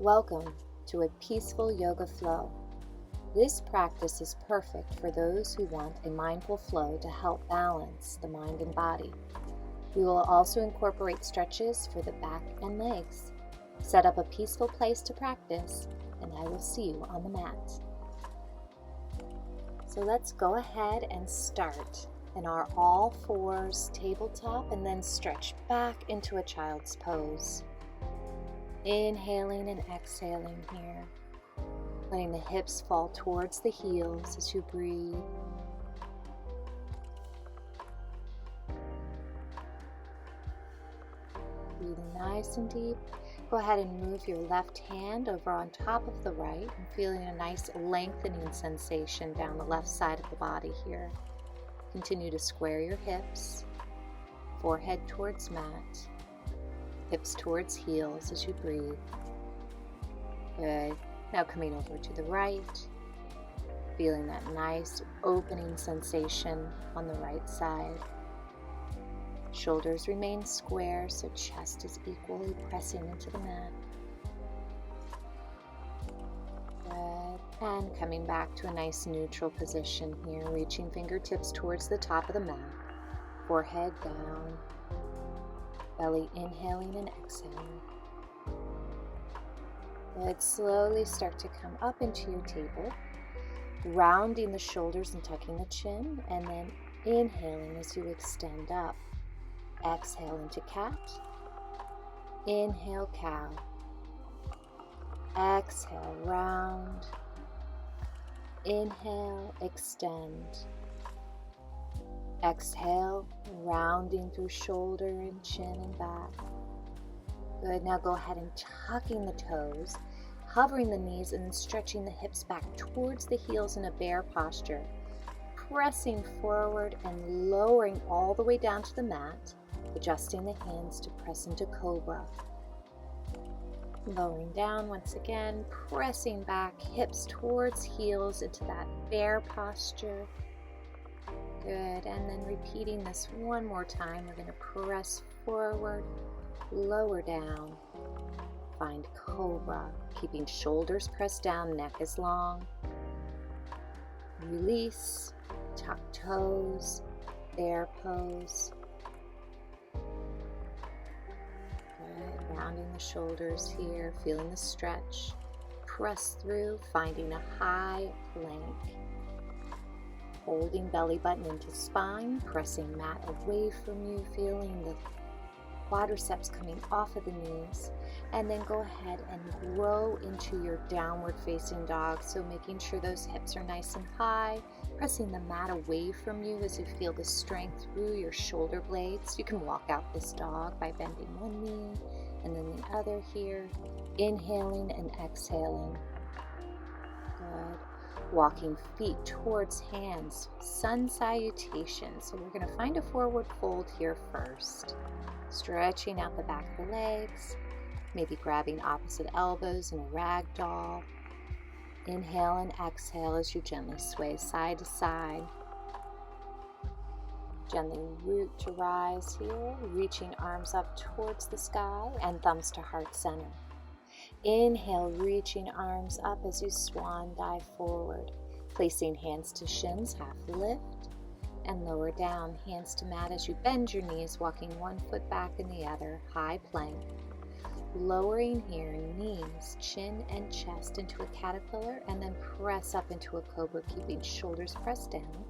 Welcome to a peaceful yoga flow. This practice is perfect for those who want a mindful flow to help balance the mind and body. We will also incorporate stretches for the back and legs. Set up a peaceful place to practice, and I will see you on the mat. So let's go ahead and start in our all fours tabletop and then stretch back into a child's pose. Inhaling and exhaling here, letting the hips fall towards the heels as you breathe. Breathing nice and deep. Go ahead and move your left hand over on top of the right and feeling a nice lengthening sensation down the left side of the body here. Continue to square your hips, forehead towards mat. Hips towards heels as you breathe. Good. Now coming over to the right, feeling that nice opening sensation on the right side. Shoulders remain square, so chest is equally pressing into the mat. Good. And coming back to a nice neutral position here, reaching fingertips towards the top of the mat. Forehead down. Belly inhaling and exhaling. Good. Slowly start to come up into your table, rounding the shoulders and tucking the chin, and then inhaling as you extend up. Exhale into cat. Inhale, cow. Exhale, round. Inhale, extend. Exhale, rounding through shoulder and chin and back. Good. Now go ahead and tucking the toes, hovering the knees, and then stretching the hips back towards the heels in a bear posture. Pressing forward and lowering all the way down to the mat, adjusting the hands to press into Cobra. Lowering down once again, pressing back, hips towards heels into that bear posture. Good, and then repeating this one more time. We're going to press forward, lower down, find Cobra, keeping shoulders pressed down, neck is long. Release, tuck toes, bear pose. Good, rounding the shoulders here, feeling the stretch. Press through, finding a high plank. Holding belly button into spine, pressing mat away from you, feeling the quadriceps coming off of the knees, and then go ahead and grow into your downward facing dog. So making sure those hips are nice and high, pressing the mat away from you as you feel the strength through your shoulder blades. You can walk out this dog by bending one knee and then the other here, inhaling and exhaling. Good. Walking feet towards hands, sun salutation. So we're going to find a forward fold here first. Stretching out the back of the legs, maybe grabbing opposite elbows in a rag doll. Inhale and exhale as you gently sway side to side. Gently root to rise here, reaching arms up towards the sky and thumbs to heart center. Inhale, reaching arms up as you swan dive forward, placing hands to shins, half lift, and lower down, hands to mat as you bend your knees, walking one foot back and the other, high plank. Lowering here, knees, chin and chest into a caterpillar, and then press up into a cobra, keeping shoulders pressed down.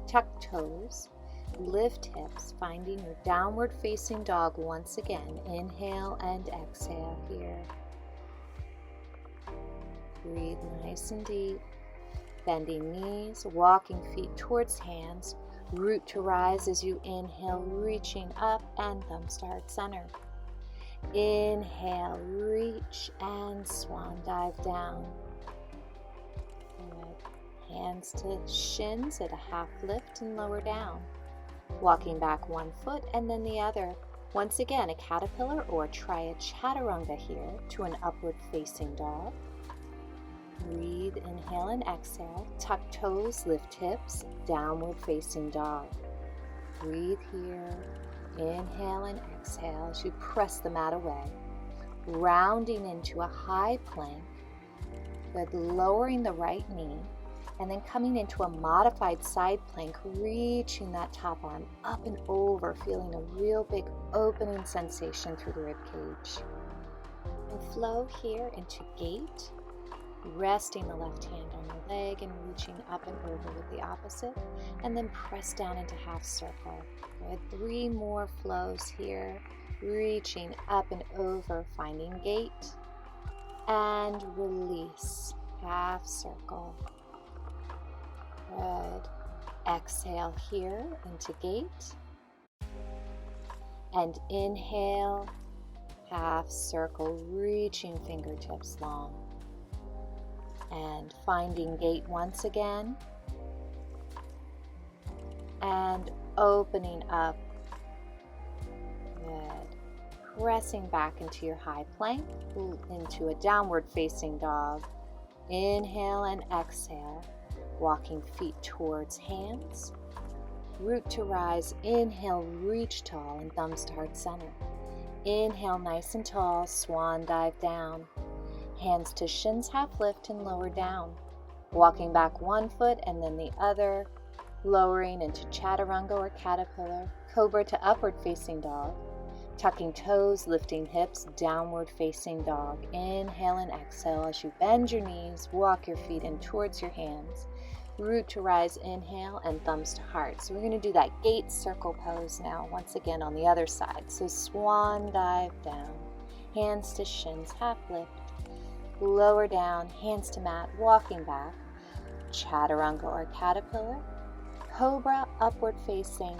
Tuck toes, lift hips, finding your downward facing dog once again. Inhale and exhale here. Breathe nice and deep, bending knees, walking feet towards hands, root to rise as you inhale, reaching up and thumbs to heart center. Inhale, reach and swan dive down. Good. Hands to shins at a half lift and lower down. Walking back one foot and then the other. Once again, a caterpillar, or try a chaturanga here to an upward facing dog. Breathe, inhale and exhale. Tuck toes, lift hips, downward facing dog. Breathe here. Inhale and exhale as you press the mat away. rounding into a high plank. Good, lowering the right knee, and then coming into a modified side plank, reaching that top arm up and over, feeling a real big opening sensation through the rib cage. And flow here into gate, resting the left hand on the leg and reaching up and over with the opposite, and then press down into half circle. Good, 3 more flows here, reaching up and over, finding gate, and release, half circle. Good. Exhale here into gate, and inhale, half circle, reaching fingertips long, and finding gate once again, and opening up. Good. Pressing back into your high plank, into a downward facing dog. Inhale and exhale, walking feet towards hands. Root to rise. Inhale, reach tall and thumbs to heart center. Inhale, nice and tall, swan dive down. Hands to shins, half lift and lower down. Walking back 1 foot and then the other, lowering into chaturanga or caterpillar, cobra to upward facing dog. Tucking toes, lifting hips, downward facing dog. Inhale and exhale as you bend your knees, walk your feet in towards your hands. Root to rise, inhale, and thumbs to heart. So we're going to do that gate circle pose now, once again on the other side. So swan dive down, hands to shins, half lift, lower down, hands to mat, walking back, chaturanga or caterpillar, cobra, upward facing,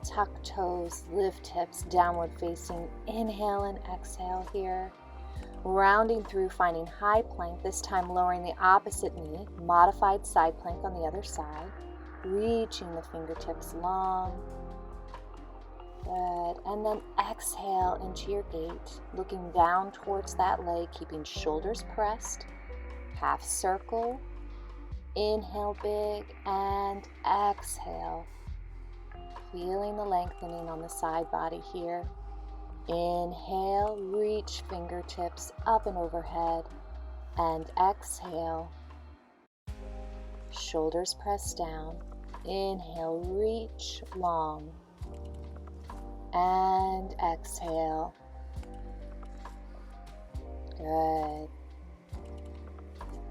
tuck toes, lift hips, downward facing, inhale and exhale here. Rounding through, finding high plank, this time lowering the opposite knee, modified side plank on the other side, reaching the fingertips long. Good, and then exhale into your gate, looking down towards that leg, keeping shoulders pressed, half circle, inhale big, and exhale, feeling the lengthening on the side body here. Inhale, reach fingertips up and overhead, and exhale, shoulders press down. Inhale, reach long, and exhale. Good.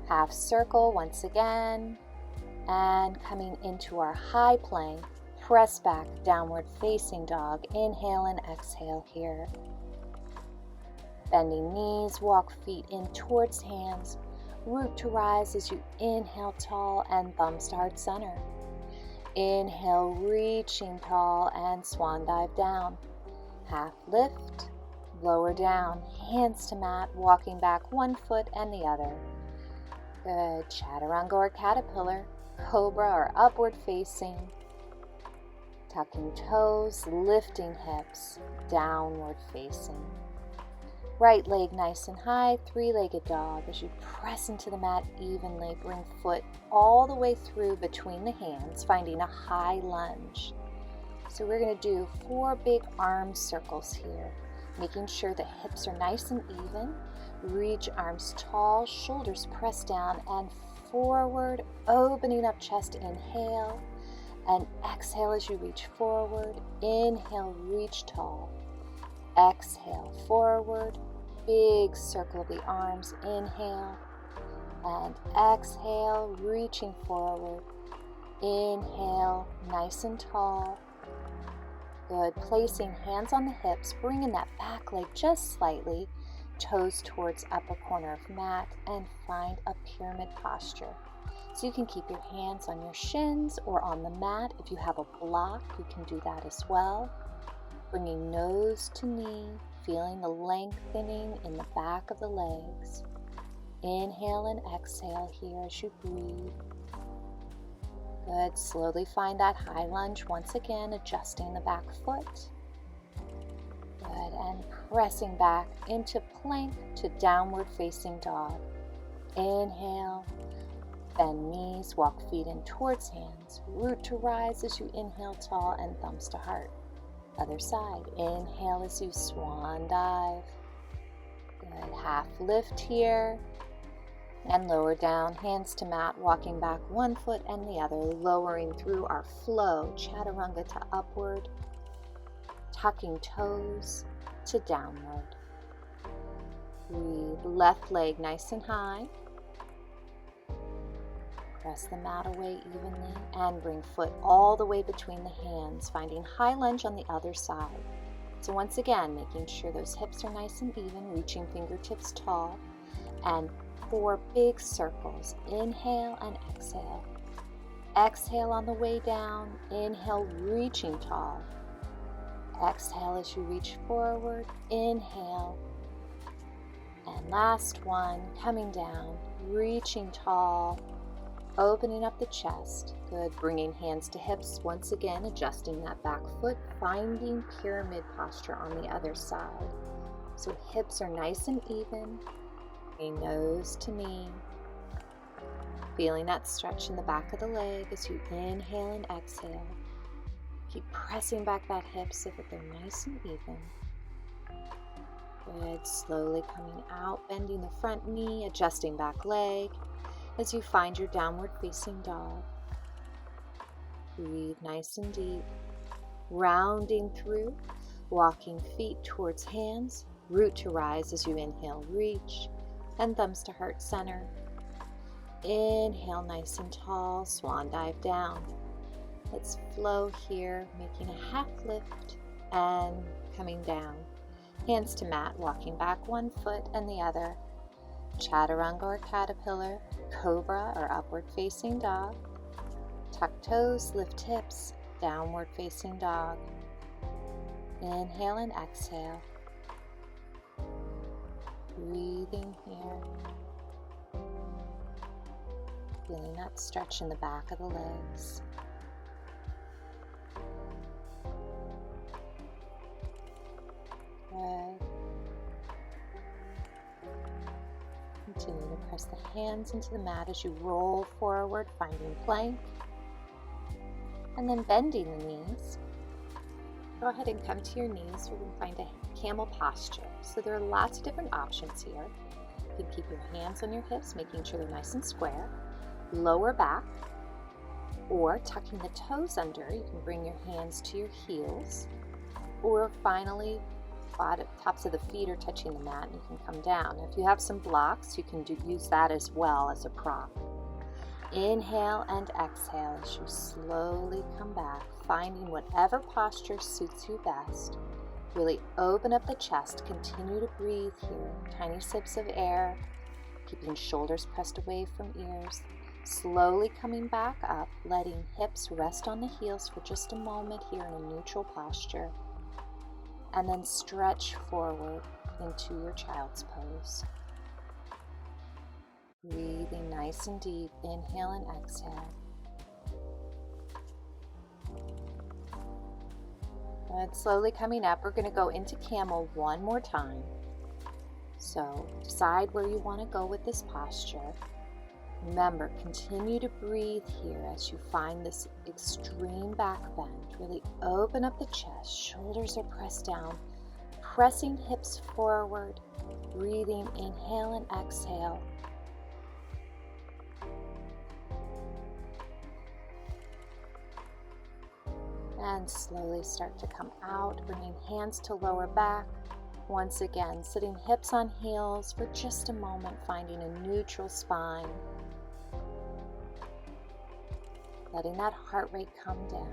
Half circle once again, and coming into our high plank. Press back, downward facing dog. Inhale and exhale here. Bending knees, walk feet in towards hands. Root to rise as you inhale tall and thumbs to heart center. Inhale, reaching tall and swan dive down. Half lift, lower down, hands to mat, walking back 1 foot and the other. Good, chaturanga or caterpillar, cobra or upward facing. Tucking toes, lifting hips, downward facing. Right leg nice and high, 3-legged dog. As you press into the mat evenly, bring foot all the way through between the hands, finding a high lunge. So we're going to do 4 big arm circles here, making sure the hips are nice and even. Reach arms tall, shoulders press down and forward, opening up chest, inhale. And exhale as you reach forward. Inhale, reach tall. Exhale, forward. Big circle of the arms. Inhale. And exhale, reaching forward. Inhale, nice and tall. Good. Placing hands on the hips, bringing that back leg just slightly. Toes towards upper corner of mat, and find a pyramid posture. So you can keep your hands on your shins or on the mat. If you have a block, you can do that as well. Bringing nose to knee, feeling the lengthening in the back of the legs. Inhale and exhale here as you breathe. Good. Slowly find that high lunge once again, adjusting the back foot. Good. And pressing back into plank to downward facing dog. Inhale. Bend knees, walk feet in towards hands. Root to rise as you inhale tall and thumbs to heart. Other side. Inhale as you swan dive. Good. Half lift here. And lower down, hands to mat, walking back one foot and the other, lowering through our flow, chaturanga to upward, tucking toes to downward. Breathe, left leg nice and high. Press the mat away evenly and bring foot all the way between the hands, finding high lunge on the other side. So once again, making sure those hips are nice and even, reaching fingertips tall, and 4 big circles. Inhale and exhale. Exhale on the way down. Inhale, reaching tall. Exhale as you reach forward. Inhale. And last one, coming down, reaching tall, opening up the chest. Good. Bringing hands to hips. Once again, adjusting that back foot, finding pyramid posture on the other side. So hips are nice and even. Nose to knee. Feeling that stretch in the back of the leg as you inhale and exhale. Keep pressing back that hip so that they're nice and even. Good. Slowly coming out, bending the front knee, adjusting back leg as you find your downward facing dog. Breathe nice and deep. Rounding through, walking feet towards hands, root to rise as you inhale, reach. And thumbs to heart center. Inhale nice and tall, swan dive down. Let's flow here, making a half lift and coming down. Hands to mat, walking back one foot and the other. Chaturanga or caterpillar, cobra or upward facing dog. Tuck toes, lift hips, downward facing dog. Inhale and exhale. Breathing here. Feeling that stretch in the back of the legs. Good. Continue to press the hands into the mat as you roll forward, finding plank. And then bending the knees. Go ahead and come to your knees. We're going to find a camel posture. So there are lots of different options here. You can keep your hands on your hips, making sure they're nice and square. Lower back, or tucking the toes under. You can bring your hands to your heels, or finally, tops of the feet are touching the mat and you can come down. If you have some blocks, you can use that as well as a prop. Inhale and exhale as you slowly come back, finding whatever posture suits you best. Really open up the chest, continue to breathe here. Tiny sips of air, keeping shoulders pressed away from ears. Slowly coming back up, letting hips rest on the heels for just a moment here in a neutral posture. And then stretch forward into your child's pose. Breathing nice and deep, inhale and exhale. And slowly coming up, we're going to go into camel one more time. So decide where you want to go with this posture. Remember, continue to breathe here as you find this extreme back bend. Really open up the chest, shoulders are pressed down, pressing hips forward, breathing, inhale and exhale. And slowly start to come out, bringing hands to lower back. Once again, sitting hips on heels for just a moment, finding a neutral spine. Letting that heart rate come down.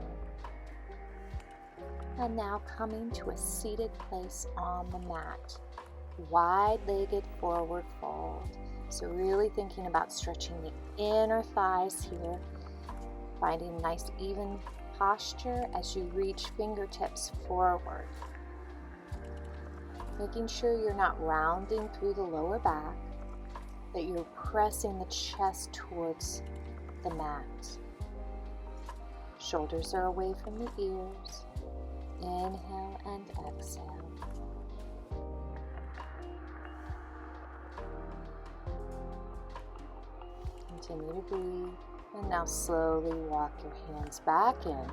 And now coming to a seated place on the mat. Wide-legged forward fold. So really thinking about stretching the inner thighs here. Finding a nice even posture as you reach fingertips forward. Making sure you're not rounding through the lower back, that you're pressing the chest towards the mat. Shoulders are away from the ears. Inhale and exhale. Continue to breathe. And now slowly walk your hands back in.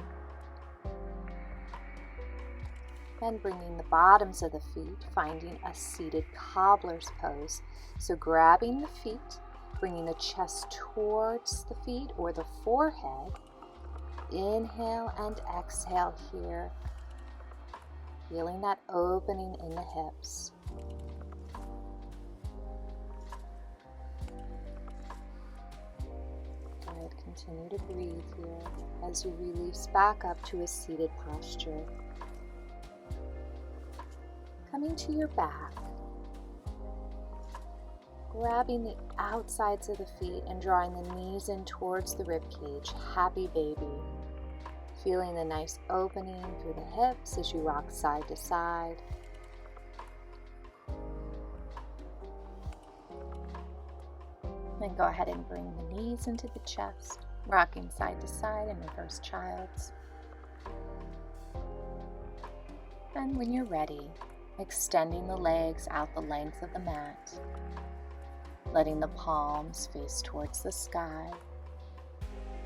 And bringing the bottoms of the feet, finding a seated cobbler's pose. So grabbing the feet, bringing the chest towards the feet or the forehead. Inhale and exhale here. Feeling that opening in the hips. Good. Continue to breathe here as you release back up to a seated posture. Coming to your back, grabbing the outsides of the feet and drawing the knees in towards the rib cage. Happy baby. Feeling the nice opening through the hips as you rock side to side. Then go ahead and bring the knees into the chest, rocking side to side in reverse child's. And when you're ready, extending the legs out the length of the mat, letting the palms face towards the sky,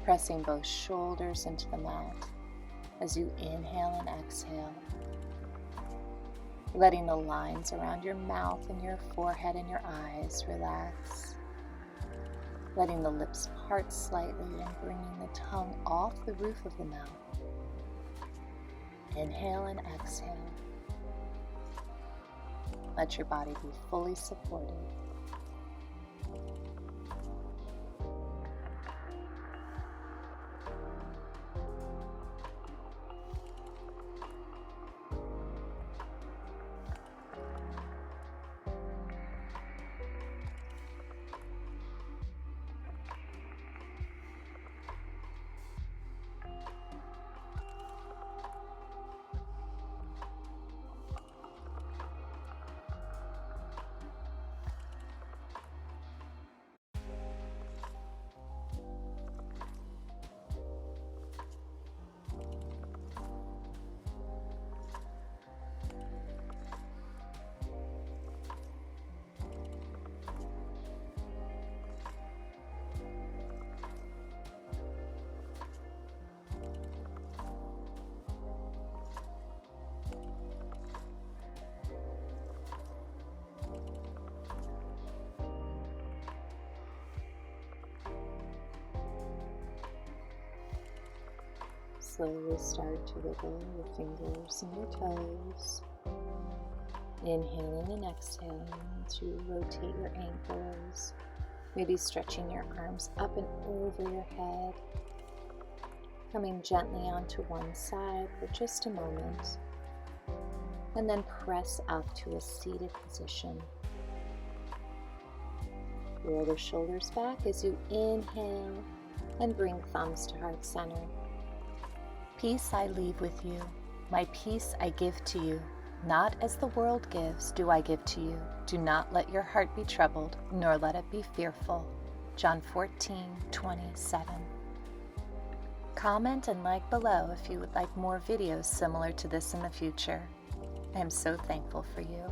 pressing both shoulders into the mat as you inhale and exhale, letting the lines around your mouth and your forehead and your eyes relax, letting the lips part slightly and bringing the tongue off the roof of the mouth. Inhale and exhale. Let your body be fully supported. Slowly start to wiggle your fingers and your toes. Inhaling and exhaling to rotate your ankles, maybe stretching your arms up and over your head. Coming gently onto one side for just a moment, and then press up to a seated position. Roll the shoulders back as you inhale and bring thumbs to heart center. Peace I leave with you, my peace I give to you. Not as the world gives do I give to you. Do not let your heart be troubled, nor let it be fearful. John 14:27. Comment and like below if you would like more videos similar to this in the future. I am so thankful for you.